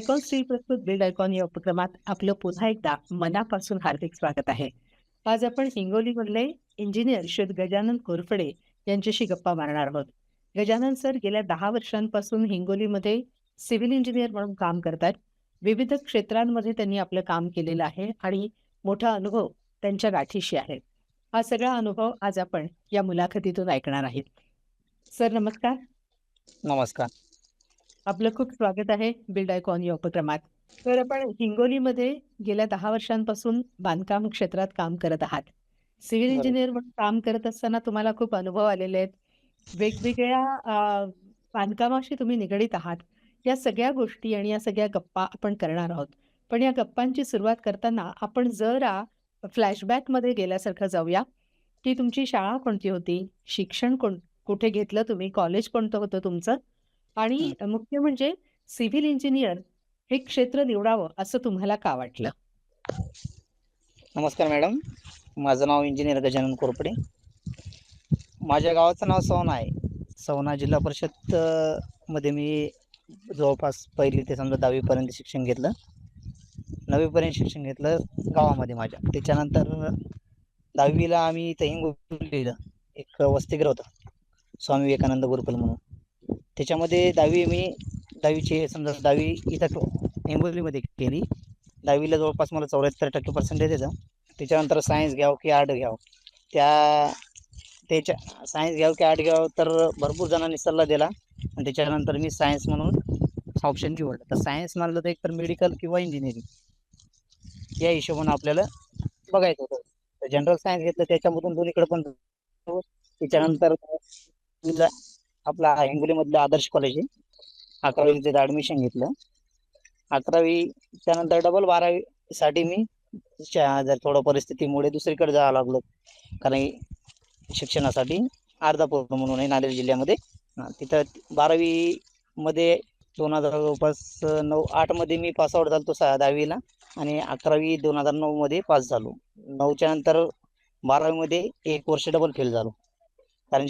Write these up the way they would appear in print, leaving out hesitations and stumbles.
Icon steel प्रस्तुत build icon या उपक्रमात आपलं पुन्हा एकदा मनापासून हार्दिक स्वागत आहे. आज आपण हिंगोलीमधले इंजिनियर श्री गजानन कोरफडे यांच्याशी गप्पा मारणार आहोत. गजानन सर गेल्या 10 वर्षांपासून हिंगोलीमध्ये सिव्हिल इंजिनियर म्हणून काम करतात. विविध क्षेत्रांमध्ये त्यांनी आपलं काम केलेलं आहे आणि मोठा अनुभव त्यांच्या गाठीशी आहे. हा सगळा अनुभव आज आपण या मुलाखतीतून ऐकणार आहेत. सर नमस्कार. नमस्कार. आपलं खूप स्वागत आहे बिल्ड आयकॉन या उपक्रमात. तर आपण हिंगोलीमध्ये गेल्या 10 वर्षांपासून बांधकाम क्षेत्रात काम करत आहात. सिव्हिल बरोबर. इंजिनियर म्हणून काम करत असताना तुम्हाला खूप अनुभव आलेले आहेत. वेगवेगळ्या बांधकामाशी तुम्ही निगडीत आहात. या सगळ्या गोष्टी आणि या सगळ्या गप्पा आपण करणार आहोत. पण या गप्पांची सुरुवात करताना आपण जरा फ्लॅशबॅकमध्ये गेल्यासारखं जाऊया, की तुमची शाळा कोणती होती? शिक्षण कुठे घेतलं तुम्ही? कॉलेज कोणतं होतं तुमचं? आणि मुख्य म्हणजे सिव्हिल इंजिनियर हे क्षेत्र निवडावं असं तुम्हाला का वाटलं? नमस्कार मॅडम. माझं नाव इंजिनियर गजानन कोरपडे. माझ्या गावाचं नाव सवना आहे. सवना जिल्हा परिषद मध्ये मी जवळपास 1ली ते समजा 10वी पर्यंत शिक्षण घेतलं. 9वी पर्यंत शिक्षण घेतलं गावामध्ये माझ्या. त्याच्यानंतर 10वीला आम्ही इथं हिंगोलीला एक वसतिगृह होतं, स्वामी विवेकानंद गुरुकुल म्हणून. त्याच्यामध्ये 10वीची समजा 10वी इथं हिंगोलीमध्ये केली. 10वीला जवळपास मला 74% पर्सेंटेज येतं. त्याच्यानंतर सायन्स घ्यावं की आर्ट घ्यावं, त्याच्या सायन्स घ्यावं की आर्ट घ्यावं तर भरपूर जणांनी सल्ला दिला आणि त्याच्यानंतर मी सायन्स म्हणून ऑप्शन निवडलं. तर सायन्स म्हणलं तर एकतर मेडिकल किंवा इंजिनिअरिंग या हिशोबाने आपल्याला बघायचं होतं. तर जनरल सायन्स घेतलं, त्याच्यामधून दोन्हीकडे पण. त्याच्यानंतर आपला हिंगोलीमधलं आदर्श कॉलेज आहे, 11वी तिथे ॲडमिशन घेतलं. 11वी त्यानंतर डबल 12वी साठी मी जर थोडं परिस्थितीमुळे दुसरीकडे जावं लागलं, कारण शिक्षणासाठी अर्धापूर म्हणून आहे नांदेड जिल्ह्यामध्ये. तिथं 12वी मध्ये 2008 मध्ये मी पासआउट झालो 10वीला आणि 11वी 2009 मध्ये पास झालो. 9च्या नंतर 12वी मध्ये 1 वर्ष डबल फेल झालो, कारण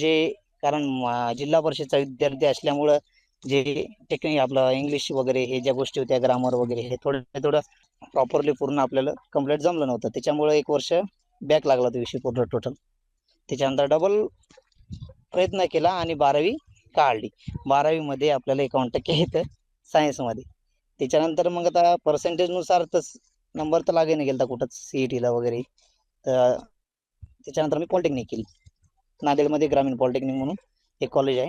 जिल्हा परिषदचा विद्यार्थी असल्यामुळं जे टेक्निक आपलं इंग्लिश वगैरे हे ज्या गोष्टी होत्या, ग्रामर वगैरे हे थोडं प्रॉपरली पूर्ण आपल्याला कम्प्लीट जमलं नव्हतं. त्याच्यामुळे 1 वर्ष बॅक लागला तो विषय पूर्ण टोटल. त्याच्यानंतर डबल प्रयत्न केला आणि 12वी काढली. 12वी मध्ये आपल्याला 51% येतं सायन्समध्ये. त्याच्यानंतर मग आता पर्सेंटेजनुसार तर नंबर तर लागे नाही गेला कुठंच CETला वगैरे. तर त्याच्यानंतर मी पॉलिटेक्निक केली. नांदेडमध्ये ग्रामीण पॉलिटेक्निक म्हणून एक कॉलेज आहे,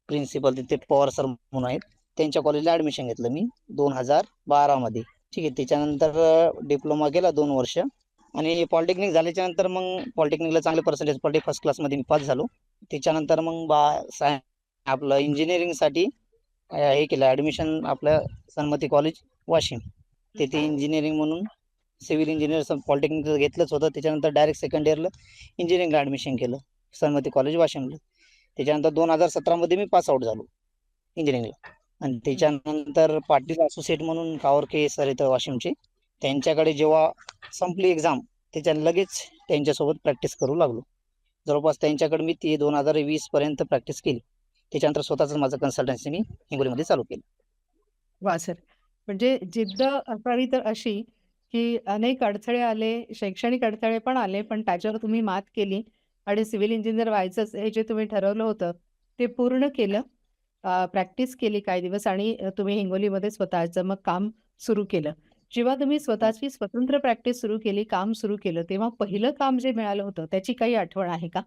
प्रिन्सिपल तिथे पवार सर म्हणून आहेत, त्यांच्या कॉलेजला ॲडमिशन घेतलं मी 2012 मध्ये. ठीक आहे. त्याच्यानंतर डिप्लोमा केला 2 वर्ष आणि पॉलिटेक्निक झाल्याच्या नंतर मग पॉलिटेक्निकला चांगले पर्सेंटेज पडले, फर्स्ट क्लासमध्ये मी पास झालो. त्याच्यानंतर मग आपलं इंजिनिअरिंगसाठी हे केलं ॲडमिशन आपलं सन्मती कॉलेज वाशिम. तिथे इंजिनिअरिंग म्हणून सिव्हिल इंजिनियर पॉलिटेक्निक घेतलंच होतं. त्याच्यानंतर डायरेक्ट सेकंड इयरला इंजिनिअरिंगला ॲडमिशन केलं सन्मती कॉलेज वाशिमला. त्याच्यानंतर 2017 मध्ये मी पासआउट झालो इंजिनिअरिंगला. आणि त्याच्यानंतर पाटील असोसिएट म्हणून कावरके सर इथं वाशिमचे, त्यांच्याकडे जेव्हा संपली एक्झाम त्याच्या लगेच त्यांच्यासोबत प्रॅक्टिस करू लागलो. जवळपास त्यांच्याकडे मी 2020 पर्यंत प्रॅक्टिस केली. त्याच्यानंतर स्वतःच माझं कन्सल्टन्सी मी हिंगोलीमध्ये चालू केलं. वा सर, म्हणजे जिद्द असावी तर अशी, की अनेक अडथळे आले, शैक्षणिक अडथळे पण आले, पण त्याच्यावर तुम्ही मात केली आणि सिव्हिल इंजिनियर व्हायचंच हे जे तुम्ही ठरवलं होतं ते पूर्ण केलं. प्रॅक्टिस केली काही दिवस आणि तुम्ही हिंगोलीमध्ये स्वतःचं मग काम सुरू केलं. जेव्हा तुम्ही स्वतःची स्वतंत्र प्रॅक्टिस सुरू केली, काम सुरू केलं, तेव्हा पहिलं काम जे मिळालं होतं त्याची काही आठवण आहे का?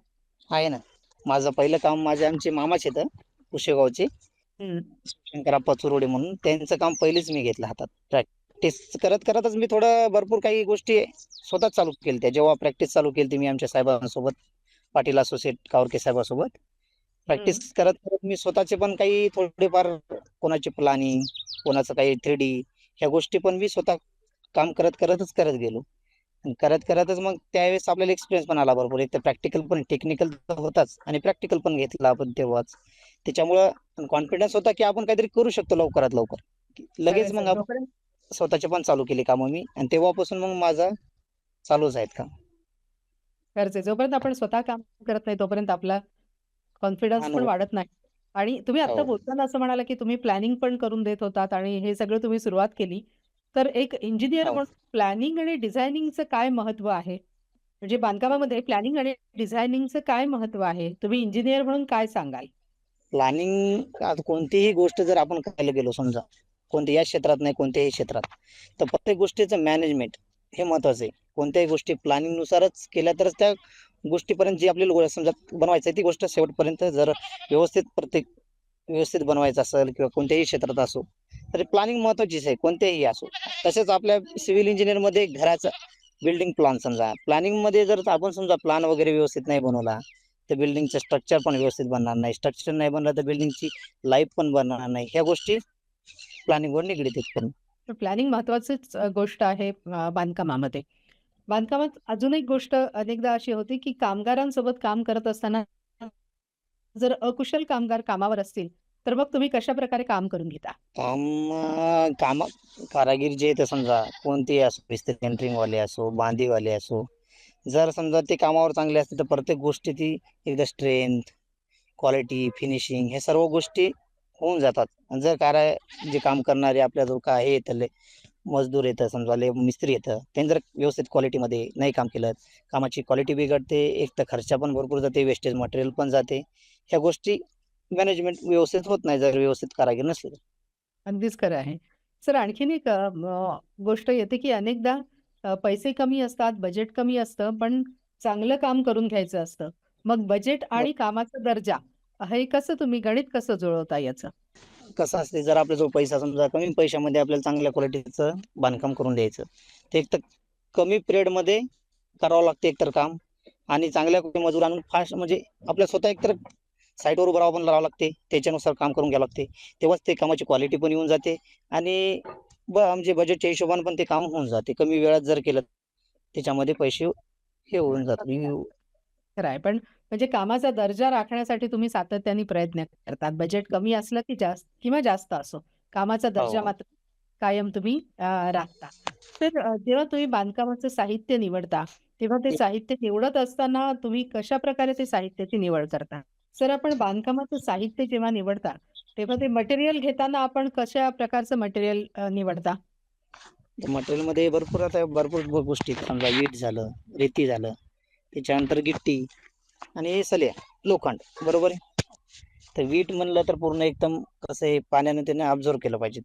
आहे ना. माझं पहिलं काम आमचे मामाच येतं कुशेगावचे, शंकरप्पा चुरोडे म्हणून, त्यांचं काम पहिलेच मी घेतलं हातात. प्रॅक्टिस करत करतच मी भरपूर काही गोष्टी स्वतःच चालू केल्या. जेव्हा प्रॅक्टिस चालू केली मी आमच्या साहेबांसोबत, पाटील असोसिएट कावरके साहेबांसोबत प्रॅक्टिस करत करत मी स्वतःचे पण काही थोडेफार, कोणाचे प्लॅनिंग, कोणाचं काही 3D ह्या गोष्टी पण मी स्वतः काम करत करत गेलो. आणि करत करतच मग त्यावेळेस आपल्याला एक्सपिरियन्स पण आला भरपूर. एक तर प्रॅक्टिकल पण, टेक्निकल तर होताच आणि प्रॅक्टिकल पण घेतला आपण तेव्हाच. त्याच्यामुळं कॉन्फिडन्स होता की आपण काहीतरी करू शकतो लवकरात लवकर. लगेच मग आपण स्वतःचे पण चालू केली कामं मी, आणि तेव्हापासून मग माझा चालूच आहेत काम. जोपर्यंत आपण स्वतः काम करत नाही तोपर्यंत आपला कॉन्फिडन्स पण वाढत नाही. आणि तुम्ही आता हो बोलताना असं म्हणाला, की तुम्ही प्लॅनिंग पण करून देत होतात आणि हे सगळं तुम्ही सुरुवात केली. तर एक इंजिनिअर हो. म्हणून प्लॅनिंग आणि डिझायनिंगचं काय महत्त्व आहे? म्हणजे बांधकामामध्ये प्लॅनिंग आणि डिझायनिंगचं काय महत्त्व आहे? तुम्ही इंजिनिअर म्हणून काय सांगाल? प्लॅनिंग आता कोणतीही गोष्ट जर आपण करायला गेलो समजा, कोणत्या या क्षेत्रात नाही कोणत्याही क्षेत्रात, तर प्रत्येक गोष्टीचं मॅनेजमेंट हे महत्वाचं आहे. कोणत्याही गोष्टी प्लॅनिंग नुसारच केल्या तरच त्या गोष्टीपर्यंत जी आपल्याला समजा बनवायचं आहे ती गोष्ट शेवटपर्यंत जर व्यवस्थित प्रत्येक व्यवस्थित बनवायचं असेल किंवा कोणत्याही क्षेत्रात असो, तर प्लॅनिंग महत्वाचीच आहे कोणत्याही असो. तसेच आपल्या सिव्हिल इंजिनिअरमध्ये घराचं बिल्डिंग प्लॅन समजा, प्लॅनिंगमध्ये जर आपण समजा प्लॅन वगैरे व्यवस्थित नाही बनवला, तर बिल्डिंगचं स्ट्रक्चर पण व्यवस्थित बनणार नाही. स्ट्रक्चर नाही बनलं तर बिल्डिंगची लाईफ पण बनणार नाही. ह्या गोष्टी प्लॅनिंगवर निगडीत आहेत पण. तर प्लॅनिंग महत्त्वाचीच गोष्ट आहे बांधकामामध्ये. बांधकामात अजून एक गोष्ट अनेकदा अशी होती, की कामगारांसोबत काम करत असताना जर अकुशल कामगार कामावर असतील, तर मग तुम्ही कशाप्रकारे काम करून घेता? काम कारागीर जे ते समजा कोणतेही असो, मिस्त्री सेंटरिंगवाले असो, बांधीवाले असो, जर समजा ते कामावर चांगले असतील तर प्रत्येक गोष्टी ती एकदा स्ट्रेंथ, क्वालिटी, फिनिशिंग हे सर्व गोष्टी होऊन जातात. आणि जर जे काम करणारे आपल्याजवळ काय हे येतं मजदूर येतं समजा मिस्त्री येतं, त्यांनी जर व्यवस्थित क्वालिटीमध्ये नाही काम केलं, कामाची क्वालिटी बिघडते, एक तर खर्च पण भरपूर जाते, वेस्टेज मटेरियल पण जाते. ह्या गोष्टी मॅनेजमेंट व्यवस्थित होत नाही जर व्यवस्थित कारागीर नसले तर. अगदीच खरं आहे. सर आणखीन एक गोष्ट येते, की अनेकदा पैसे कमी असतात, बजेट कमी असतं, पण चांगलं काम करून घ्यायचं असतं. मग बजेट आणि कामाचा दर्जा हे कसं तुम्ही गणित कसं जुळवता याचं? कसं असते जर आपल्याजवळ पैसा समजा कमी पैशामध्ये आपल्याला चांगल्या क्वालिटीचं बांधकाम करून द्यायचं, ते एक तर कमी पिरियडमध्ये करावं लागते एकतर काम आणि चांगल्या मजूर आणून फास्ट म्हणजे आपल्या स्वतः एकतर साईटवर उभं राहावं पण राहावं लागते, त्याच्यानुसार काम करून घ्यावं लागते. तेव्हाच ते कामाची क्वालिटी पण येऊन जाते आणि म्हणजे बजेटच्या हिशोबाने पण ते काम होऊन जाते. कमी वेळात जर केलं त्याच्यामध्ये पैसे हे होऊन जातात. खरं आहे. पण म्हणजे कामाचा दर्जा राखण्यासाठी तुम्ही सातत्याने प्रयत्न करतात. बजेट कमी असलं की जास्त किंवा जास्त असो, कामाचा दर्जा हो. मात्र कायम तुम्ही राखता. तर जेव्हा तुम्ही बांधकामाचं साहित्य निवडता, तेव्हा ते साहित्य निवडत असताना तुम्ही कशाप्रकारे ते साहित्याची निवड करता? सर आपण बांधकामाचं साहित्य जेव्हा निवडता, तेव्हा ते मटेरियल घेताना आपण कशा प्रकारचं मटेरियल निवडता? मटेरियलमध्ये भरपूर आता भरपूर गोष्टी आहेत. समजा वीट झालं, रेती झालं, त्याच्यानंतर गिट्टी आणि सल्या, लोखंड बरोबर आहे. तर वीट म्हणलं तर पूर्ण एकदम कसं आहे पाण्याने त्याने अब्झॉर्व केलं पाहिजे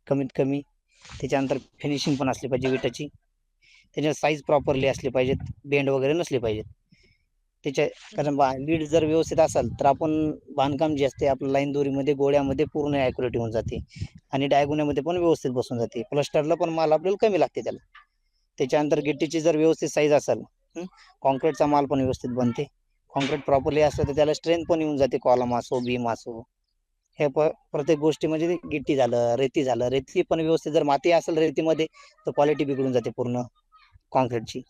कमीत कमी. त्याच्यानंतर फिनिशिंग पण असली पाहिजे विटाची. त्याच्या साईज प्रॉपरली असली पाहिजेत, बेंड वगैरे नसले पाहिजेत. त्याच्या कारण वीट जर व्यवस्थित असेल तर आपण बांधकाम जे असते आपलं लाईन दोरीमध्ये गोळ्यामध्ये पूर्ण ॲक्युरेट होऊन जाते आणि डायगोन्यामध्ये पण व्यवस्थित बसून जाते. प्लास्टरला पण माल आपल्याला कमी लागते त्याला. त्याच्यानंतर गिट्टीची जर व्यवस्थित साईज असेल, कॉन्क्रीटचा माल पण व्यवस्थित बनते. कॉन्क्रीट प्रॉपरली असलं तर त्याला स्ट्रेंथ पण येऊन जाते, कॉलम असो, बीम असो. हे प्रत्येक गोष्टी म्हणजे ते गिट्टी झालं, रेती झालं. रेती पण व्यवस्थित जर माती असेल रेतीमध्ये तर क्वालिटी बिघडून जाते पूर्ण कॉन्क्रीटची.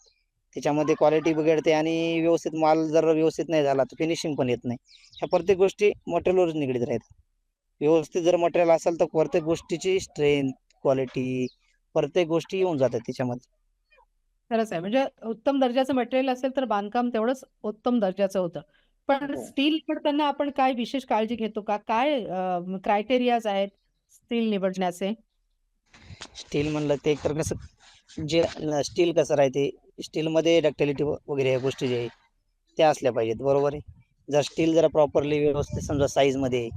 त्याच्यामध्ये क्वालिटी बिघडते आणि व्यवस्थित माल जर व्यवस्थित नाही झाला तर फिनिशिंग पण येत नाही. ह्या प्रत्येक गोष्टी मटेरियलवरच निगडीत राहतात. व्यवस्थित जर मटेरियल असेल तर प्रत्येक गोष्टीची स्ट्रेंथ, क्वालिटी प्रत्येक गोष्टी येऊन जातात त्याच्यामध्ये. खरंच आहे. म्हणजे उत्तम दर्जाचं मटेरियल असेल तर बांधकाम तेवढंच उत्तम दर्जाचं होतं. पण हो. स्टील निवडताना आपण काय विशेष काळजी घेतो का? काय क्रायटेरियाज आहेत स्टील निवडण्याचे? स्टील म्हणलं ते एकतर कसं जे स्टील कसं राहते, स्टीलमध्ये डक्टिलिटी वगैरे ह्या गोष्टी जे आहे त्या असल्या पाहिजेत बरोबर आहे. जर स्टील जर प्रॉपरली व्यवस्थित समजा साईजमध्ये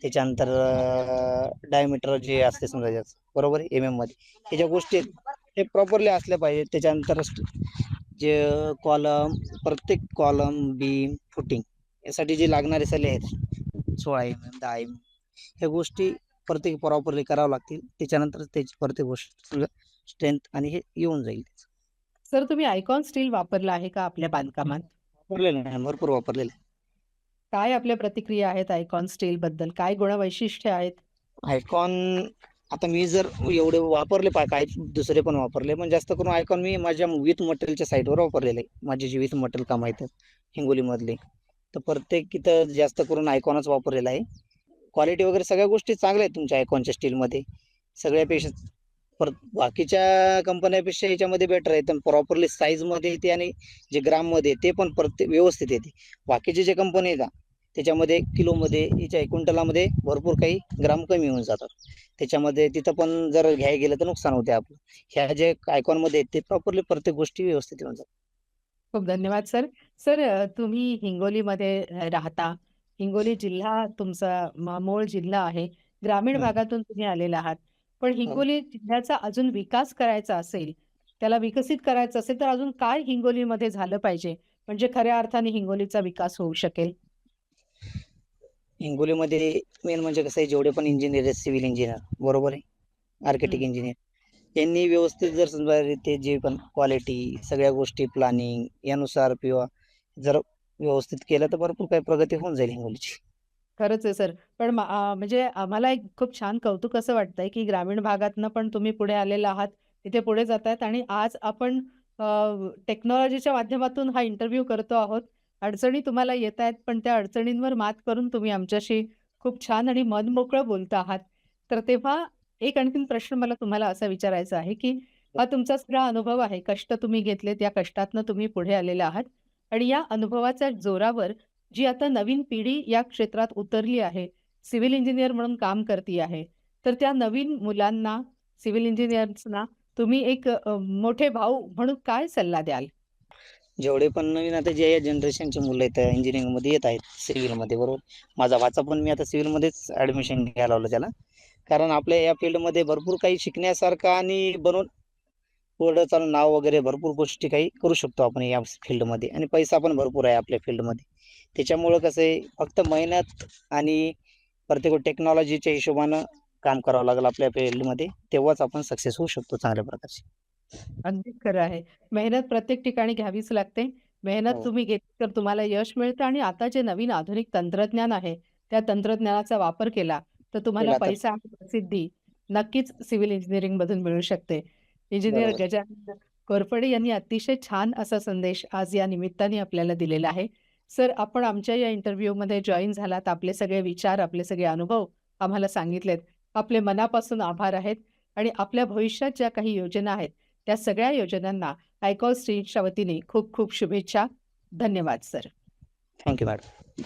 त्याच्यानंतर डायमीटर जे असते समजा त्याचं बरोबर आहे मध्ये ह्या ज्या गोष्टी आहेत हे प्रॉपरली असल्या पाहिजेत. त्याच्यानंतर जे कॉलम प्रत्येक कॉलम बीम फुटिंग यासाठी जे लागणारे सल्ले आहेत 16 10 ह्या गोष्टी प्रत्येक प्रॉपरली करावं लागतील. त्याच्यानंतर त्याची प्रत्येक गोष्ट स्ट्रेंथ आणि हे येऊन जाईल. सर तुम्ही आयकॉन स्टील वापरलं आहे का आपल्या बांधकामात? वापरलेलं नाही, भरपूर वापरलेलं आहे. काय आपल्या प्रतिक्रिया आहेत आयकॉन स्टील बद्दल? काय गुणवैशिष्ट्ये आहेत? आयकॉन आता मी जर एवढे वापरले काय दुसरे पण वापरले, पण जास्त करून आयकॉन मी माझ्या विथ मटेरियलच्या साईटवर वापरलेलं आहे. माझे जे विथ मटेरियल काम आहेत हिंगोलीमधले, तर प्रत्येक इथं जास्त करून आयकॉनच वापरलेला आहे. क्वालिटी वगैरे सगळ्या गोष्टी चांगल्या आहेत तुमच्या आयकॉनच्या स्टीलमध्ये. सगळ्यापेक्षा बाकीच्या कंपन्यापेक्षा याच्यामध्ये बेटर आहे. तर प्रॉपरली साईजमध्ये येते आणि जे ग्राममध्ये ते पण प्रत्येक व्यवस्थित येते. बाकीचे जे कंपनी आहेत त्याच्यामध्ये किलोमध्ये याच्या क्विंटलामध्ये भरपूर काही ग्राम कमी होऊन जातात. त्याच्यामध्ये तिथं पण जर घ्यायला गेलं तर नुकसान होते आपलं. ह्या जे आयकॉनमध्ये आहेत ते प्रॉपरली प्रत्येक गोष्टी व्यवस्थित येऊन जातात. खूप धन्यवाद सर. सर तुम्ही हिंगोलीमध्ये राहता. हिंगोली जिल्हा तुमचा मूळ जिल्हा आहे. ग्रामीण हं. भागातून तुम्ही आलेला आहात. पण हो. हिंगोली जिल्ह्याचा अजून विकास करायचा असेल, त्याला विकसित करायचं असेल, तर अजून काय हिंगोलीमध्ये झालं पाहिजे? म्हणजे खऱ्या अर्थाने हिंगोलीचा विकास होऊ शकेल? हिंगोलीमध्ये मेन म्हणजे कसं आहे, जेवढे पण इंजिनियर आहेत, सिव्हिल इंजिनियर बरोबर आहे, आर्किटेक्ट हं. इंजिनियर यांनी व्यवस्थित जर समजा ते जे पण क्वालिटी सगळ्या गोष्टी प्लॅनिंग यानुसार किंवा जर व्यवस्थित केलं तर भरपूर काही प्रगती होऊन जाईल हिंगोलीची. खरंच आहे सर. पण म्हणजे आम्हाला एक खूप छान कौतुक असं वाटतंय, की ग्रामीण भागातनं पण तुम्ही पुढे आलेला आहात. तिथे पुढे जातायत आणि आज आपण टेक्नॉलॉजीच्या माध्यमातून हा इंटरव्ह्यू करतो आहोत. अडचणी तुम्हाला येतायत, पण त्या अडचणींवर मात करून तुम्ही आमच्याशी खूप छान आणि मनमोकळं बोलता आहात. तर तेव्हा एक आणखीन प्रश्न मला तुम्हाला असा विचारायचा आहे, की हा तुमचा सगळा अनुभव आहे. कष्ट तुम्ही घेतलेत, या कष्टातनं तुम्ही पुढे आलेला आहात आणि या अनुभवाच्या जोरावर जी आता नवीन पिढी या क्षेत्रात उतरली आहे, सिव्हिल इंजिनिअर म्हणून काम करती आहे. तर त्या नवीन मुलांना, सिव्हिल इंजिनिअर्सना तुम्ही एक मोठे भाऊ म्हणून काय सल्ला द्याल? जेवढे पण नवीन आता जे या जनरेशनचे मुलं आहेत इंजिनिअरिंगमध्ये येत आहेत सिव्हिलमध्ये बरोबर. माझा भाचा पण मी आता सिव्हिलमध्येच ॲडमिशन घ्यायला लावलं त्याला. कारण आपल्या या फील्डमध्ये भरपूर काही शिकण्यासारखं आणि बनवून पुढं चालून नाव वगैरे भरपूर गोष्टी काही करू शकतो आपण या फील्डमध्ये आणि पैसा पण भरपूर आहे आपल्या फील्डमध्ये. त्याच्यामुळं कसं आहे फक्त मेहनत आणि प्रत्येक टेक्नॉलॉजीच्या हिशोबानं काम करावं लागेल आपल्या फील्डमध्ये. तेव्हाच आपण सक्सेस होऊ शकतो चांगल्या प्रकारचे. अगदीच खरं आहे. मेहनत प्रत्येक ठिकाणी घ्यावीच लागते. मेहनत हो. तुम्ही घेतली तर तुम्हाला यश मिळतं आणि आता जे नवीन आधुनिक तंत्रज्ञान आहे, त्या तंत्रज्ञानाचा वापर केला, तर तुम्हाला केला तर पैसा आणि प्रसिद्धी नक्कीच सिव्हिल इंजिनिअरिंगमधून मिळू शकते. इंजिनिअर बरोबर. गजानन कोरफडे यांनी अतिशय छान असा संदेश आज या निमित्ताने आपल्याला दिलेला आहे. सर, आपण आमच्या या इंटरव्ह्यूमध्ये जॉइन झालात. आपले सगळे विचार, आपले सगळे अनुभव आम्हाला सांगितलेत. आपले मनापासून आभार आहेत आणि आपल्या भविष्यात ज्या काही योजना आहेत, त्या सगळ्या योजनांना आयकॉन स्ट्रीटच्या वतीने खूप खूप शुभेच्छा. धन्यवाद सर. Thank you madam.